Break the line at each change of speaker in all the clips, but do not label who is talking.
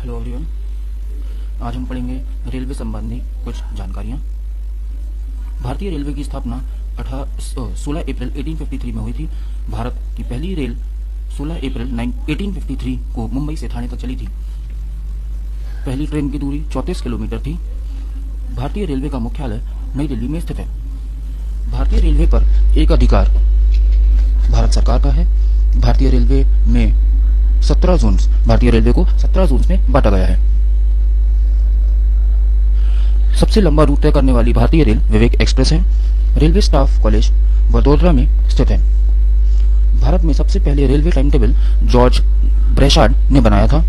Hello everyone, आज हम पढ़ेंगे रेलवे संबंधी कुछ जानकारियाँ। भारतीय रेलवे की स्थापना 16 अप्रैल 1853 में हुई थी। भारत की पहली रेल 16 अप्रैल 1853 को मुंबई से ठाणे तक चली थी। पहली ट्रेन की दूरी 34 किलोमीटर थी। भारतीय रेलवे का मुख्यालय नई दिल्ली में स्थित है। भारतीय रेलवे पर एक अधिकार भारत सरकार का है। भारतीय रेलवे को 17 जोन्स में बांटा गया है। सबसे लंबा रूट तय करने वाली भारतीय रेल विवेक एक्सप्रेस है। रेलवे स्टाफ कॉलेज वडोदरा में स्थित है। भारत में सबसे पहले रेलवे टाइम टेबल जॉर्ज ब्रेशार्ड ने बनाया था।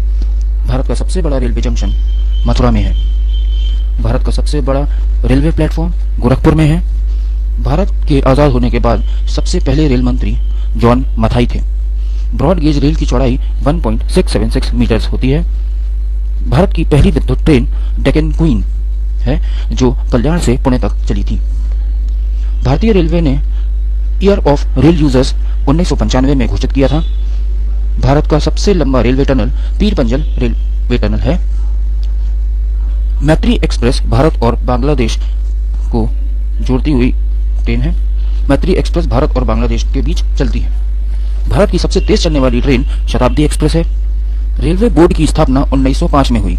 भारत का सबसे बड़ा रेलवे जंक्शन मथुरा में है। भारत का सबसे बड़ा रेलवे प्लेटफॉर्म गोरखपुर में है। भारत के आजाद होने के बाद सबसे पहले रेल मंत्री जॉन मथाई थे। ब्रॉड गेज रेल की चौड़ाई 1.676 मीटर होती है। भारत की पहली विद्युत ट्रेन डेक्कन क्वीन है, जो कल्याण से पुणे तक चली थी। भारतीय रेलवे ने ईयर ऑफ रेल यूजर्स 1995 में घोषित किया था। भारत का सबसे लंबा रेलवे टनल पीर पंजल रेलवे टनल है। मैत्री एक्सप्रेस भारत और बांग्लादेश को जोड़ती हुई ट्रेन है। मैत्री एक्सप्रेस भारत और बांग्लादेश के बीच चलती है। भारत की सबसे तेज चलने वाली ट्रेन शताब्दी एक्सप्रेस है। रेलवे बोर्ड की स्थापना 1905 में हुई।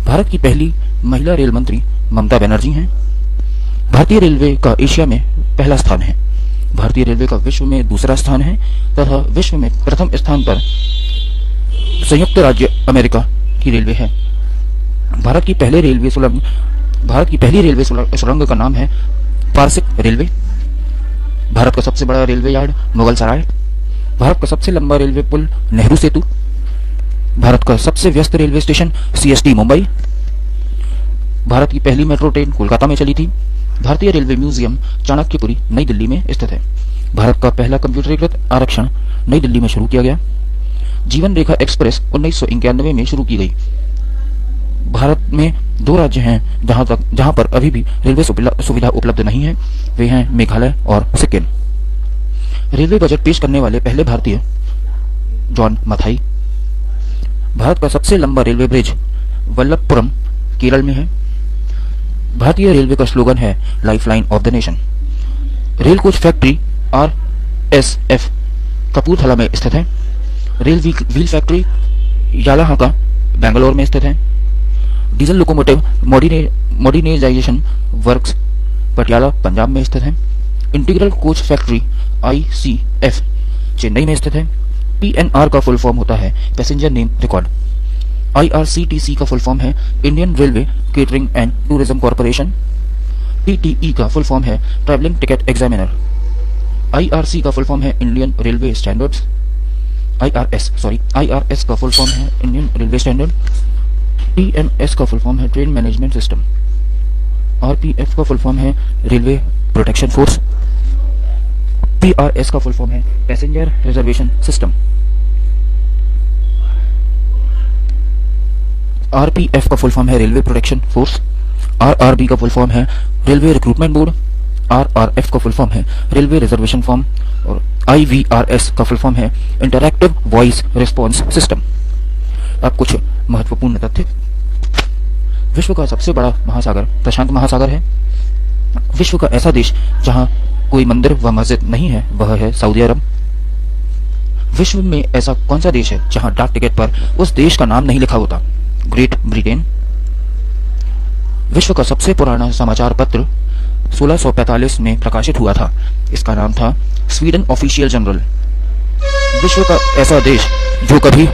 भारत की पहली महिला रेल मंत्री ममता बनर्जी हैं। भारतीय रेलवे का एशिया में पहला स्थान है। भारतीय रेलवे का विश्व में दूसरा स्थान है तथा विश्व में प्रथम स्थान पर संयुक्त राज्य अमेरिका की रेलवे है। भारत की पहली रेलवे सुरंग का नाम है पारसिक रेलवे। भारत का सबसे बड़ा रेलवे यार्ड मुगल सराय। भारत का सबसे लंबा रेलवे पुल नेहरू सेतु। भारत का सबसे व्यस्त railway station CST Mumbai. Bharat की पहली मेट्रो ट्रेन कोलकाता में चली थी। भारतीय रेलवे म्यूजियम चाणक्यपुरी नई दिल्ली में स्थित है। भारत का पहला कंप्यूटरीकृत आरक्षण नई दिल्ली में शुरू किया गया। जीवन रेखा एक्सप्रेस 1991 में शुरू की गई। भारत में 2 राज्य हैं जहां पर अभी भी रेलवे सुविधा उपलब्ध नहीं है। वे हैं मेघालय और सिक्किम। रेलवे बजट पेश करने वाले पहले भारतीय जॉन मथाई। भारत का सबसे लंबा रेलवे ब्रिज वल्लभपुरम केरल में है। भारतीय रेलवे का स्लोगन है lifeline of the nation. Rail coach factory RSF Kapurthala में स्थित है। Rail wheel factory Yelahanka Bangalore में स्थित है। Diesel locomotive modernisation works Patiala Punjab में स्थित है। Integral coach factory ICF Chennai में स्थित है। PNR का फुल फॉर्म होता है पैसेंजर नेम रिकॉर्ड। IRCTC का फुल फॉर्म है Indian railway catering and tourism corporation. TTE का फुल फॉर्म है ट्रैवलिंग टिकट एग्जामिनर। IRC का फुल फॉर्म है इंडियन रेलवे स्टैंडर्ड्स। IRS का फुल फॉर्म है इंडियन रेलवे स्टैंडर्ड। TMS का full form है ट्रेन मैनेजमेंट सिस्टम। RPF का full form है रेलवे प्रोटेक्शन फोर्स। PRS का फुल फॉर्म है पैसेंजर रिजर्वेशन सिस्टम। RPF का फुल फॉर्म है रेलवे प्रोटेक्शन फोर्स। RRB का फुल फॉर्म है रेलवे रिक्रूटमेंट बोर्ड। RRF का फुल फॉर्म है रेलवे रिजर्वेशन फॉर्म। और IVRS का फुल फॉर्म है इंटरैक्टिव वॉइस रिस्पॉन्स सिस्टम। अब कुछ महत्वपूर्ण तथ्य। विश्व का सबसे बड़ा महासागर प्रशांत महासागर है। विश्व का ऐसा देश जहां कोई मंदिर व मस्जिद नहीं है वह है सऊदी अरब। विश्व में ऐसा कौन सा देश है जहां डाक टिकट पर उस देश का नाम नहीं लिखा होता? Great Britain. विश्व का सबसे पुराना समाचार पत्र 1645 में प्रकाशित हुआ था। इसका नाम था स्वीडन ऑफिशियल जनरल। विश्व का ऐसा देश जो कभी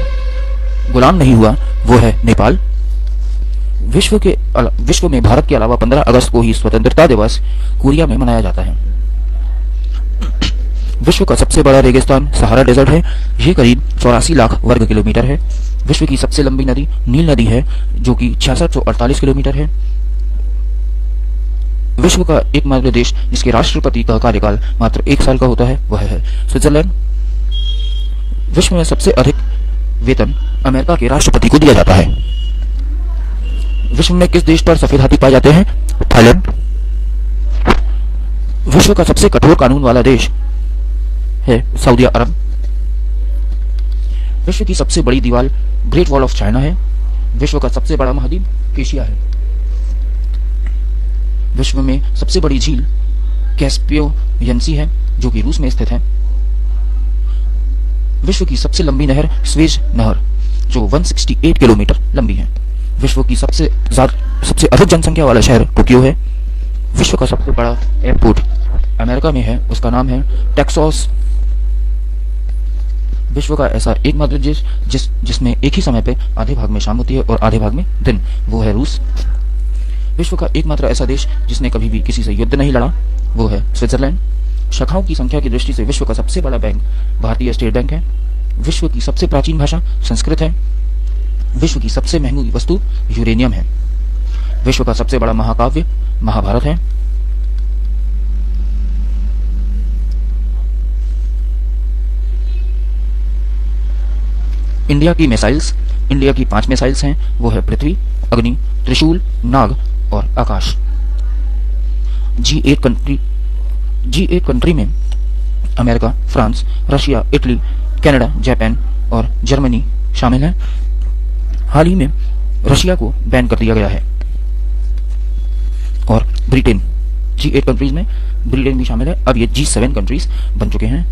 गुलाम नहीं हुआ वो है नेपाल। विश्व में भारत के अलावा 15 अगस्त को ही स्वतंत्रता दिवस कोरिया में मनाया जाता है। विश्व का सबसे बड़ा रेगिस्तान सहारा डेजर्ट है। यह करीब 84 लाख वर्ग किलोमीटर है। विश्व की सबसे लंबी नदी नील नदी है जो कि 6648 किलोमीटर है। विश्व का एकमात्र देश जिसके राष्ट्रपति का कार्यकाल मात्र 1 साल का होता है वह है स्विट्जरलैंड। विश्व में सबसे अधिक वेतन अमेरिका के राष्ट्रपति को दिया जाता है। विश्व में किस देश पर सफेद हाथी पाए जाते हैं? थाईलैंड। विश्व का सबसे कठोर कानून वाला देश है सऊदी अरब। विश्व की सबसे बड़ी दीवार ग्रेट वॉल ऑफ चाइना है। विश्व का सबसे बड़ा महाद्वीप एशिया है। विश्व में सबसे बड़ी झील कैस्पियन सी है जो कि रूस में स्थित है। विश्व की सबसे लंबी नहर स्वेज नहर जो 168 किलोमीटर लंबी है। विश्व की सबसे अधिक जनसंख्या वाला शहर टोक्यो है। विश्व का सबसे बड़ा एयरपोर्ट अमेरिका में है, उसका नाम है टेक्सास। विश्व का ऐसा एकमात्र देश जिसमें एक ही समय पे आधे भाग में शाम होती है और आधे भाग में दिन, वो है रूस। विश्व का एकमात्र ऐसा देश जिसने कभी भी किसी से युद्ध नहीं लड़ा, वो है स्विट्जरलैंड। शाखाओं की संख्या की दृष्टि से विश्व का सबसे बड़ा बैंक भारतीय स्टेट बैंक है। विश्व की सबसे प्राचीन भाषा संस्कृत है। विश्व की सबसे महंगी वस्तु यूरेनियम है। विश्व का सबसे बड़ा महाकाव्य महाभारत है। इंडिया की 5 मिसाइल्स हैं, वो है पृथ्वी, अग्नि, त्रिशूल, नाग और आकाश। G8 कंट्री में America, France, Russia, Italy, Canada, Japan और जर्मनी शामिल हैं। हाल ही में रशिया को बैन कर दिया गया है। और ब्रिटेन, G8 कंट्रीज में ब्रिटेन भी शामिल है। अब ये G7 कंट्रीज बन चुके हैं।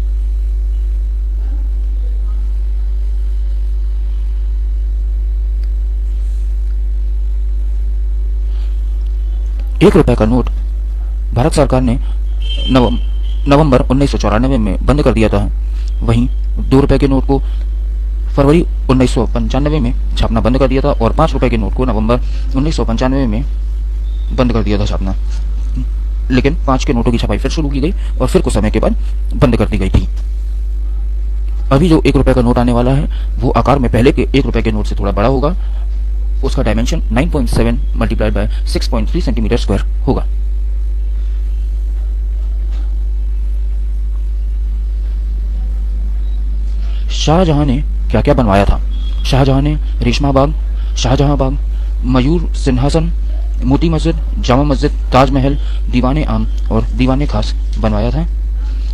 ₹1 का नोट भारत सरकार ने नवंबर 1994 में बंद कर दिया था। वहीं ₹2 के नोट को फरवरी 1995 में छापना बंद कर दिया था और ₹5 के नोट को नवंबर 1995 में बंद कर दिया था छापना। लेकिन 5 के नोटों की छपाई फिर शुरू की गई और फिर कुछ समय के बाद बंद कर दी गई थी। अभी जो ₹1 का नोट आने वाला है वो आकार में पहले के ₹1 के नोट से थोड़ा बड़ा होगा। उसका dimension 9.7 multiplied by 6.3 centimetre square होगा। शाहजहां ने क्या क्या बनवाया था? शाहजहां ने रेशमा बाग, शाहजहां बाग, मयूर सिंहासन, मोती मस्जिद, जामा मस्जिद, ताजमहल, दीवाने आम और दीवाने खास बनवाया था।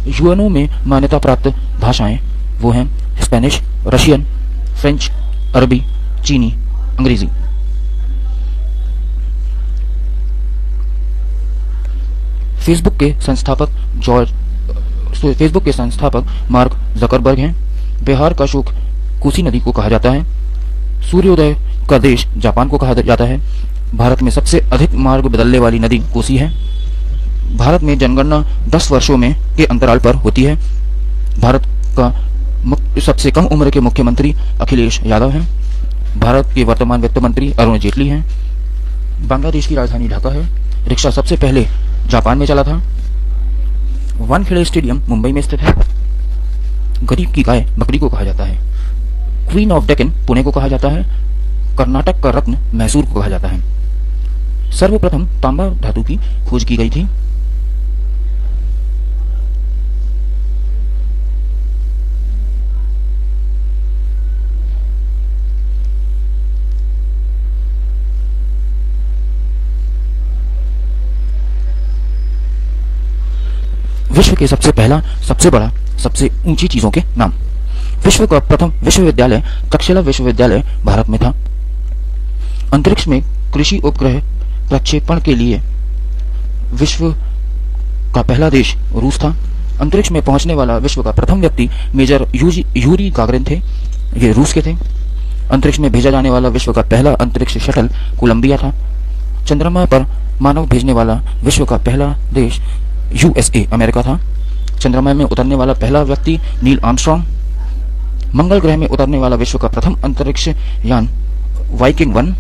यूएनओ में मान्यता प्राप्त भाषाएं वो हैं स्पेनिश, रशियन, फ्रेंच, अरबी, चीनी, अंग्रेजी। फेसबुक के संस्थापक मार्क जकरबर्ग हैं। बिहार का शुक कोसी नदी को कहा जाता है। सूर्योदय का देश जापान को कहा जाता है। भारत में सबसे अधिक मार्ग बदलने वाली नदी कोसी है। भारत में जनगणना 10 वर्षों में के अंतराल पर होती है। भारत का सबसे कम उम्र के मुख्यमंत्री अखिलेश यादव हैं। भारत के वर्तमान वित्त मंत्री अरुण जेटली हैं। बांग्लादेश की राजधानी ढाका है। रिक्शा सबसे पहले जापान में चला था। वानखेड़े स्टेडियम मुंबई में स्थित है। गरीब की गाय बकरी को कहा जाता है। क्वीन ऑफ डेक्कन पुणे को कहा जाता है। कर्नाटक का रत्न मैसूर को कहा जाता है। सर्वप्रथम तांबा धातु की खोज की गई थी। विश्व के सबसे पहला, सबसे बड़ा, सबसे ऊंची चीजों के नाम। विश्व का प्रथम विश्वविद्यालय तक्षशिला विश्वविद्यालय भारत में था। अंतरिक्ष में कृषि उपग्रह प्रक्षेपण के लिए विश्व का पहला देश रूस था। अंतरिक्ष में पहुंचने वाला विश्व का प्रथम व्यक्ति मेजर यूरी गागरिन थे। ये रूस के थे। अंतरिक्ष में भेजा जाने वाला विश्व का पहला अंतरिक्ष शटल कोलंबिया था। चंद्रमा पर मानव भेजने वाला विश्व का पहला देश USA अमेरिका था। चंद्रमा में उतरने वाला पहला व्यक्ति नील आर्मस्ट्रॉन्ग। मंगल ग्रह में उतरने वाला विश्व का प्रथम अंतरिक्ष यान वाइकिंग 1।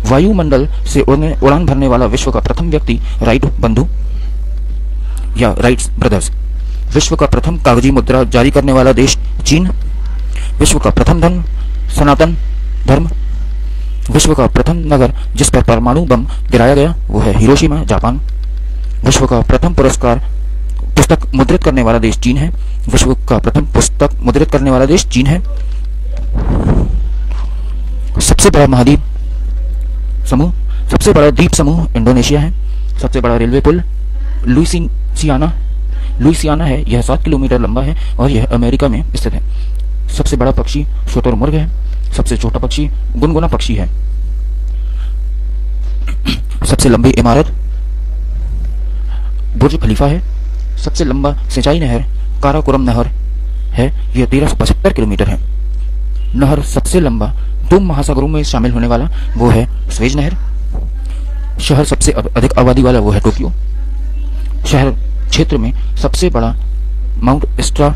वायुमंडल से उड़ान भरने वाला विश्व का प्रथम व्यक्ति राइट बंधु या राइट्स ब्रदर्स। विश्व का प्रथम कागजी मुद्रा जारी करने वाला देश चीन। विश्व का प्रथम धर्म सनातन धर्म। विश्व का प्रथम नगर जिस पर परमाणु बम गिराया गया वो है हिरोशिमा जापान। विश्व का प्रथम पुस्तक मुद्रित करने वाला देश चीन है। विश्व का प्रथम पुस्तक मुद्रित करने वाला देश चीन है। सबसे बड़ा महाद्वीप समूह, सबसे बड़ा द्वीप समूह इंडोनेशिया है। सबसे बड़ा रेलवे पुल लुइसियाना है। यह 7 किलोमीटर लंबा है और यह अमेरिका में स्थित है। सबसे बड़ा पक्षी शुतुरमुर्ग है। सबसे छोटा पक्षी गुनगुना पक्षी है। सबसे लंबी इमारत बुर्ज खलीफा है। सबसे लंबा सिंचाई नहर काराकोरम नहर है, यह 1375 किलोमीटर है। नहर सबसे लंबा 2 महासागरों में शामिल होने वाला वो है स्वेज नहर। शहर सबसे अधिक आबादी वाला वो है टोक्यो। शहर क्षेत्र में सबसे बड़ा माउंट एस्ट्रा,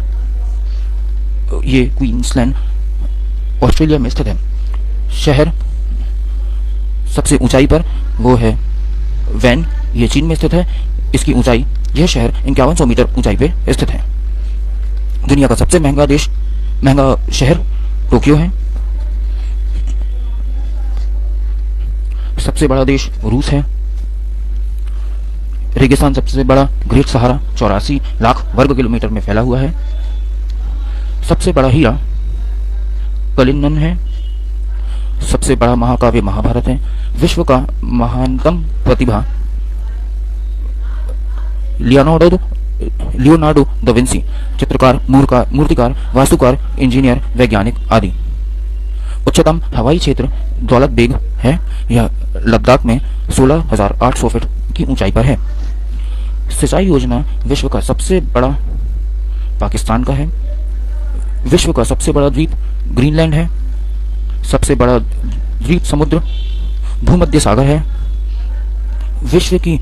ये क्वींसलैंड ऑस्ट्रेलिया में स्थित है। शहर सबसे ऊंचाई पर वो है वैन, ये चीन में स्थित है। इसकी ऊंचाई, यह शहर 5100 मीटर ऊंचाई पे स्थित है। दुनिया का सबसे महंगा शहर टोक्यो है। सबसे बड़ा देश रूस है। रेगिस्तान सबसे बड़ा ग्रेट सहारा 84 लाख वर्ग किलोमीटर में फैला हुआ है। सबसे बड़ा हीरा कलिंगन है। सबसे बड़ा महाकाव्य महाभारत है। विश्व का महानतम प्रतिभा लियोनार्डो द विंसी, चित्रकार, मूर्तिकार, वास्तुकार, इंजीनियर, वैज्ञानिक आदि। उच्चतम हवाई क्षेत्र दौलत बेग है। यह लद्दाख में 16,800 फीट की ऊंचाई पर है। सिंचाई योजना विश्व का सबसे बड़ा पाकिस्तान का है। विश्व का सबसे बड़ा द्वीप ग्रीनलैंड है। सबसे बड़ा द्वीप समुद्र भूमध्य सागर है। विश्व की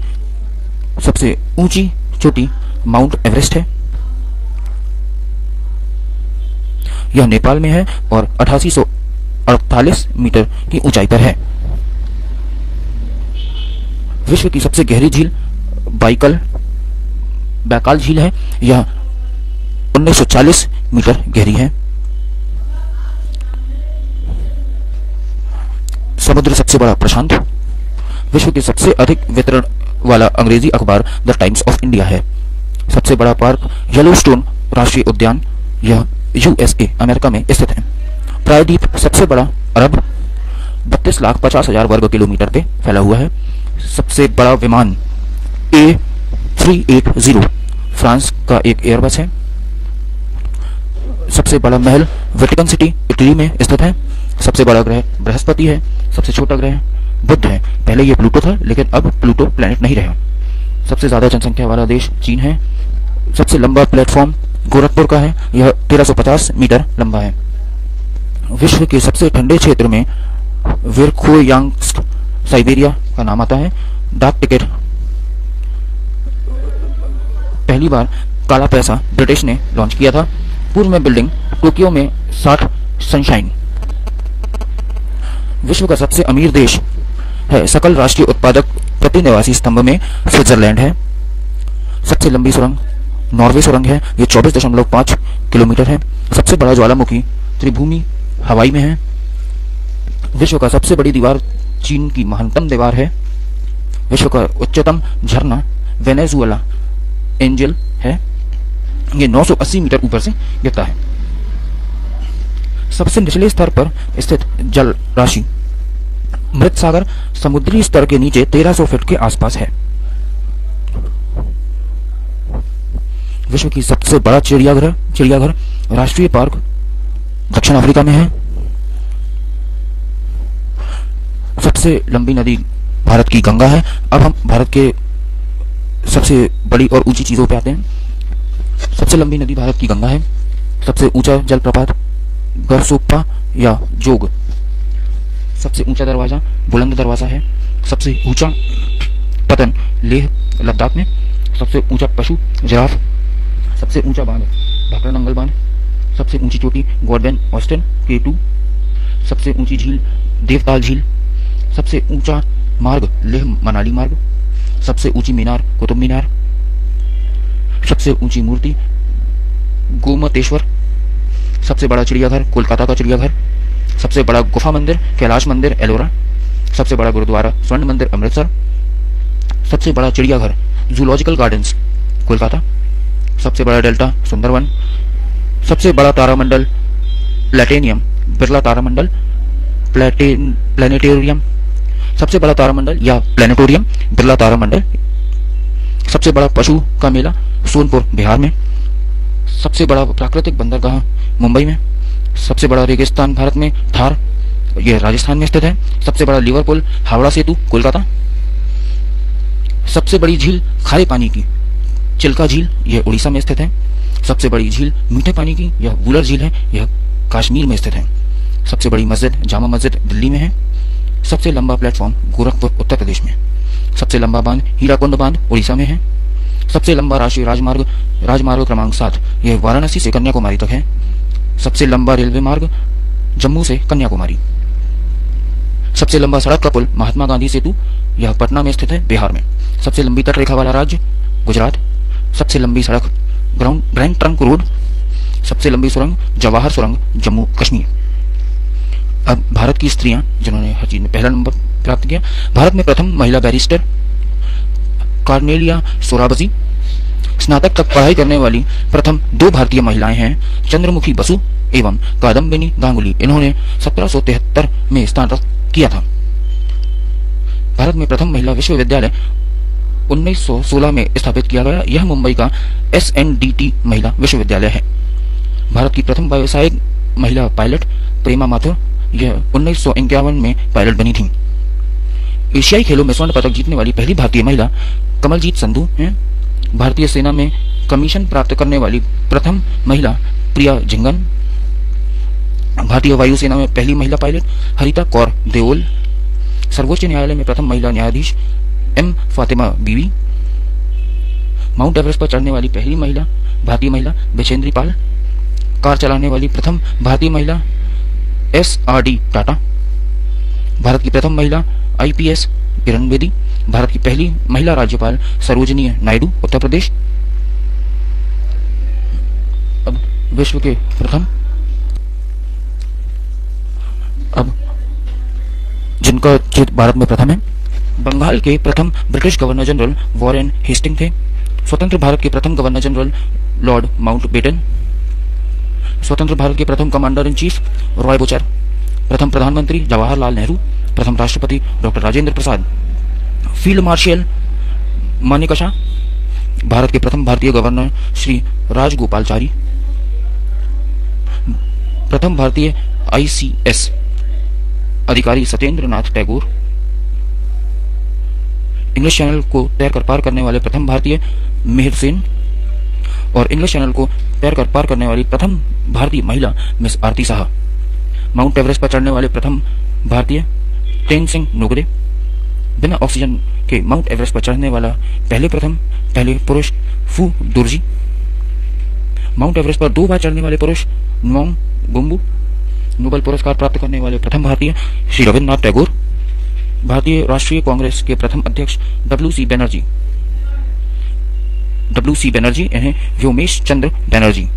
सबसे ऊंची चोटी माउंट एवरेस्ट है। यह नेपाल में है और 8848 मीटर की ऊंचाई पर है। विश्व की सबसे गहरी झील बैकाल झील है। यह 1940 मीटर गहरी है। समुद्र सबसे बड़ा प्रशांत। विश्व के सबसे अधिक वितरण वाला अंग्रेजी अखबार द टाइम्स ऑफ इंडिया है। सबसे बड़ा पार्क येलोस्टोन राष्ट्रीय उद्यान, यह यूएसए अमेरिका में स्थित है। प्रायद्वीप सबसे बड़ा अरब 32,50,000 वर्ग किलोमीटर पे फैला हुआ है। सबसे बड़ा विमान A380 फ्रांस का एक एयरबस है। सबसे बड़ा महल वेटिकन सिटी इटली में स्थित है। सबसे बड़ा ग्रह बृहस्पति है। सबसे छोटा ग्रह बुध है। पहले ये प्लूटो था, लेकिन अब प्लूटो प्लैनेट नहीं रहा। सबसे ज्यादा जनसंख्या वाला देश चीन है। सबसे लंबा प्लेटफॉर्म गोरखपुर का है, यह 1350 मीटर लंबा है। विश्व के सबसे ठंडे क्षेत्र में विरखोयांस्क साइबेरिया का नाम आता है। डाक टिकट पहली बार काला पैसा ब्रिटिश ने लॉन्च किया था। पूर्व में बिल्डिंग टोक्यो में 60 सनशाइन। विश्व का सबसे अमीर देश है। सकल राष्ट्रीय उत्पादक प्रति निवासी स्तंभ में स्विट्जरलैंड है। सबसे लंबी सुरंग नॉर्वे सुरंग है, यह 24.5 किलोमीटर है। सबसे बड़ा ज्वालामुखी त्रिभूमि हवाई में है। विश्व का सबसे बड़ी दीवार चीन की महत्तम दीवार है। विश्व का उच्चतम झरना वेनेजुएला एंजल है, यह 980 मीटर ऊपर से गिरता है। सबसे निचले स्तर पर स्थित जल राशि मृत सागर समुद्री स्तर के नीचे 1300 फीट के आसपास है। विश्व की सबसे बड़ा चिड़ियाघर राष्ट्रीय पार्क दक्षिण अफ्रीका में है। सबसे लंबी नदी भारत की गंगा है। अब हम भारत के सबसे बड़ी और ऊंची चीजों पे आते हैं। सबसे लंबी नदी भारत की गंगा है। सबसे ऊंचा जलप्रपात गरसोप्पा या जोग। सबसे ऊंचा दरवाजा बुलंद दरवाजा है। सबसे ऊंचा पतन लेह लद्दाख में। सबसे ऊंचा पशु जिराफ। सबसे ऊंचा बांध भाखड़ा नंगल बांध। सबसे ऊंची चोटी गॉडवेन ऑस्टिन K2। सबसे ऊंची झील देवताल झील। सबसे ऊंचा मार्ग लेह मनाली मार्ग। सबसे ऊंची मीनार कुतुब मीनार। सबसे ऊंची मूर्ति गोमतेश्वर। सबसे बड़ा चिड़ियाघर कोलकाता का चिड़ियाघर। सबसे बड़ा गुफा मंदिर कैलाश मंदिर एलोरा। सबसे बड़ा गुरुद्वारा स्वर्ण मंदिर अमृतसर। सबसे बड़ा चिड़ियाघर जूलॉजिकल गार्डन्स कोलकाता। सबसे बड़ा डेल्टा सुंदरवन। सबसे बड़ा तारामंडल प्लेटेनियम बिरला तारामंडल प्लेनेटोरियम। सबसे बड़ा तारामंडल या प्लेनेटोरियम बिरला तारामंडल। सबसे बड़ा पशु का मेला सोनपुर बिहार में। सबसे बड़ा प्राकृतिक बंदरगाह मुंबई में। सबसे बड़ा रेगिस्तान भारत में थार, यह राजस्थान में स्थित है। सबसे बड़ा लिवरपूल हावड़ा सेतु कोलकाता। सबसे बड़ी झील खारे पानी की चिल्का झील, यह उड़ीसा में स्थित है। सबसे बड़ी झील मीठे पानी की, यह वुलर झील है, यह कश्मीर में स्थित है। सबसे बड़ी मस्जिद जामा मस्जिद दिल्ली में है। सबसे लंबा प्लेटफॉर्म गोरखपुर उत्तर प्रदेश में। सबसे लंबा बांध हीराकुंड बांध उड़ीसा में है। सबसे लंबा राष्ट्रीय राजमार्ग क्रमांक 7 यह वाराणसी से कन्याकुमारी तक है। सबसे लंबा रेलवे मार्ग जम्मू से कन्याकुमारी। सबसे लंबा सड़क का पुल महात्मा गांधी सेतु, यह पटना में स्थित है, बिहार में। सबसे लंबी तटरेखा वाला राज्य गुजरात। सबसे लंबी सड़क ग्रैंड ट्रंक रोड। सबसे लंबी सुरंग जवाहर सुरंग जम्मू कश्मीर। अब भारत की स्त्रियां जिन्होंने हर चीज में पहला नंबर प्राप्त किया। भारत में प्रथम महिला बैरिस्टर कार्नेलिया सोराबजी। स्नातक तक पढ़ाई करने वाली प्रथम 2 भारतीय महिलाएं हैं चंद्रमुखी बसु एवं कादम्बिनी गांगुली। इन्होंने 1773 में स्नातक किया था। भारत में प्रथम महिला विश्वविद्यालय 1916 में स्थापित किया गया। यह मुंबई का SNDT महिला विश्वविद्यालय है। भारत की प्रथम व्यावसायिक महिला पायलट प्रेमा माथुर, यह 1951 में पायलट बनी थी। एशियाई खेलों में स्वर्ण पदक जीतने वाली पहली भारतीय महिला कमलजीत संधू हैं। भारतीय सेना में कमीशन प्राप्त करने वाली प्रथम महिला प्रिया झिंगन। भारतीय वायुसेना में पहली महिला पायलट हरिता कौर देओल। सर्वोच्च न्यायालय में प्रथम महिला न्यायाधीश M फातिमा बीवी। माउंट एवरेस्ट पर चढ़ने वाली पहली महिला भारतीय महिला बिछेंद्री पाल। कार चलाने वाली प्रथम भारतीय महिला SRD टाटा। भारत की प्रथम महिला IPS किरण बेदी। भारत की पहली महिला राज्यपाल सरोजिनी नायडू उत्तर प्रदेश। अब विश्व के प्रथम जिनका क्षेत्र भारत में प्रथम है, बंगाल के प्रथम British governor general Warren Hasting थे। स्वतंत्र भारत के प्रथम गवर्नर जनरल लॉर्ड माउंटबेटन। स्वतंत्र भारत के प्रथम commander in chief Roy Bucher. प्रथम प्रधानमंत्री जवाहरलाल नेहरू। प्रथम राष्ट्रपति doctor Rajendra Prasad. Field marshal Manekshaw. Bharat के प्रथम भारतीय गवर्नर श्री राजगोपालचारी। प्रथम भारतीय ICS अधिकारी सत्येंद्र नाथ टैगोर। इंग्लिश चैनल को तैर कर पार करने वाले प्रथम भारतीय मेहर सेन। और इंग्लिश चैनल को तैर कर पार करने वाली प्रथम भारतीय महिला मिस आरती साहा। माउंट एवरेस्ट पर चढ़ने वाले प्रथम भारतीय तेनसिंग नोगरे। बिना ऑक्सीजन के माउंट एवरेस्ट पर चढ़ने वाला पहले पुरुष फू दुर्जी। माउंट एवरेस्ट पर 2 बार चढ़ने वाले पुरुष नुआंग गुम्बू। नोबेल पुरस्कार प्राप्त करने वाले प्रथम भारतीय श्री रविन्द्रनाथ टैगोर। भारतीय राष्ट्रीय कांग्रेस के प्रथम अध्यक्ष WC बनर्जी, इन्हें व्योमेश चंद्र बनर्जी।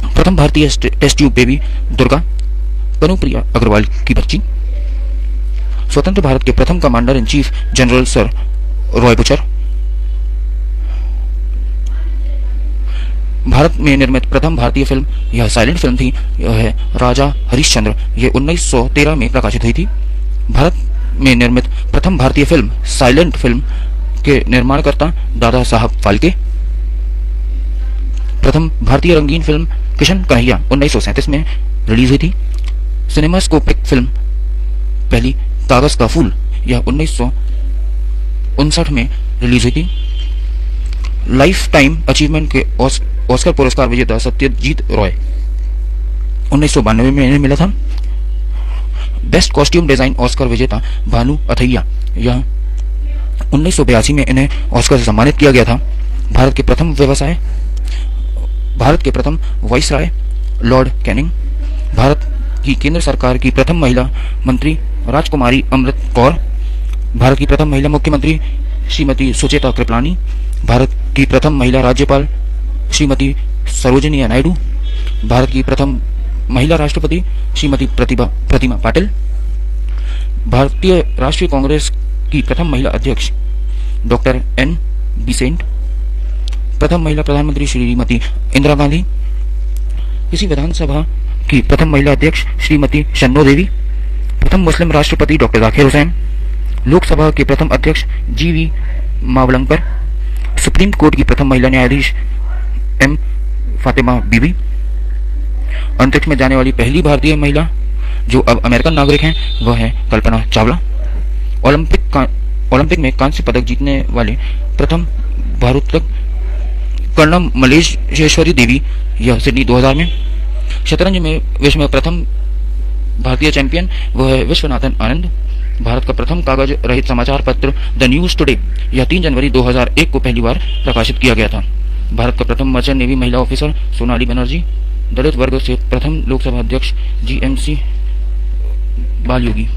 प्रथम भारतीय test tube baby Durga Kanupriya Agarwal की बच्ची। स्वतंत्र भारत के प्रथम commander in chief general sir Roy Bucher. Bharat में निर्मित प्रथम भारतीय फिल्म यह साइलेंट फिल्म थी, यह है राजा हरिश्चंद्र। यह 1913 में प्रकाशित हुई थी। भारत में निर्मित प्रथम भारतीय फिल्म साइलेंट फिल्म के निर्माणकर्ता दादा साहब फाल्के। प्रथम भारतीय रंगीन फिल्म किशन कन्हैया 1937 में रिलीज हुई थी। सिनेमास्कोपिक फिल्म पहली कागज का फूल, यह 1959 में रिलीज हुई थी। लाइफ टाइम अचीवमेंट के ऑस्कर पुरस्कार विजेता सत्यजीत रॉय 1992 में इन्हें मिला था। बेस्ट कॉस्ट्यूम डिजाइन ऑस्कर विजेता भानु अथैया, यह 1982 में इन्हें ऑस्कर से सम्मानित किया गया था। भारत के प्रथम वाइसराय लॉर्ड कैनिंग। भारत की केंद्र सरकार की प्रथम महिला मंत्री राजकुमारी अमृत कौर। भारत की प्रथम महिला मुख्यमंत्री श्रीमती सुचेता कृपलानी। भारत की प्रथम महिला राज्यपाल श्रीमती सरोजिनी नायडू। भारत की प्रथम महिला राष्ट्रपति श्रीमती प्रतिमा पाटिल। भारतीय राष्ट्रीय कांग्रेस की प्रथम महिला अध्यक्ष डॉक्टर N बिसेंट। प्रथम महिला प्रधानमंत्री श्रीमती इंदिरा गांधी। किसी विधानसभा की प्रथम महिला अध्यक्ष श्रीमती शन्नो देवी। प्रथम मुस्लिम राष्ट्रपति डॉक्टर जाकिर हुसैन। लोकसभा के प्रथम अध्यक्ष GV मावलंकर। सुप्रीम कोर्ट की प्रथम महिला न्यायाधीश M फातिमा बीबी। अंतरिक्ष में जाने वाली पहली भारतीय महिला जो अब अमेरिकन नागरिक हैं वह है कल्पना चावला। ओलंपिक ओलंपिक में कांस्य पदक जीतने वाले प्रथम भारोत्तोलक कर्णम मलेश्वरी देवी, यह सिडनी 2000 में। शतरंज में विश्व में प्रथम भारतीय चैंपियन वह है विश्वनाथन आनंद। भारत का प्रथम कागज रहित समाचार पत्र द न्यूज टुडे, यह 3 जनवरी 2001 को पहली बार प्रकाशित किया गया था। भारत का प्रथम मर्चेंट नेवी महिला ऑफिसर सोनाली बनर्जी। दलित वर्ग से प्रथम लोकसभा अध्यक्ष GMC बालयोगी।